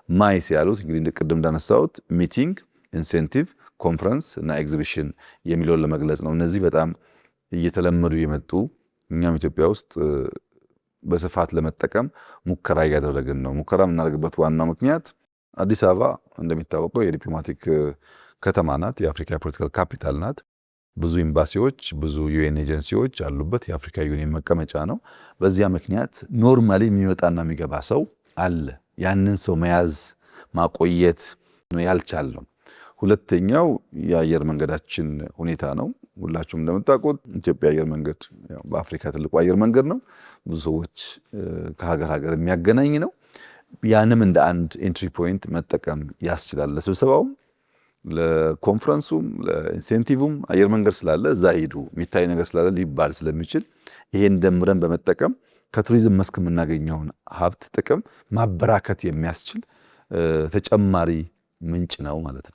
ማይስ ያሉት እንግዲህ ቅድም እንዳነሳሁት ሚቲንግ፣ ኢንሴንቲቭ፣ ኮንፈረንስ እና ኤግዚቢሽን የሚለውን ለመግለጽ ነው። እነዚህ በጣም እየተለመዱ የመጡ እኛም ኢትዮጵያ ውስጥ በስፋት ለመጠቀም ሙከራ እያደረግን ነው። ሙከራ የምናደርግበት ዋናው ምክንያት አዲስ አበባ እንደሚታወቀው የዲፕሎማቲክ ከተማ ናት። የአፍሪካ ፖለቲካል ካፒታል ናት። ብዙ ኤምባሲዎች፣ ብዙ ዩኤን ኤጀንሲዎች ያሉበት የአፍሪካ ዩኒየን መቀመጫ ነው። በዚያ ምክንያት ኖርማሊ የሚወጣና የሚገባ ሰው አለ። ያንን ሰው መያዝ ማቆየት ነው ያልቻልነው። ሁለተኛው የአየር መንገዳችን ሁኔታ ነው። ሁላችሁም እንደምታውቁት ኢትዮጵያ አየር መንገድ በአፍሪካ ትልቁ አየር መንገድ ነው። ብዙ ሰዎች ከሀገር ሀገር የሚያገናኝ ነው። ያንም እንደ አንድ ኤንትሪ ፖይንት መጠቀም ያስችላል። ለስብሰባውም፣ ለኮንፈረንሱም፣ ለኢንሴንቲቭም አየር መንገድ ስላለ እዛ ሄዱ የሚታይ ነገር ስላለ ሊባል ስለሚችል ይሄን ደምረን በመጠቀም ከቱሪዝም መስክ የምናገኘውን ሀብት ጥቅም ማበራከት የሚያስችል ተጨማሪ ምንጭ ነው ማለት ነው።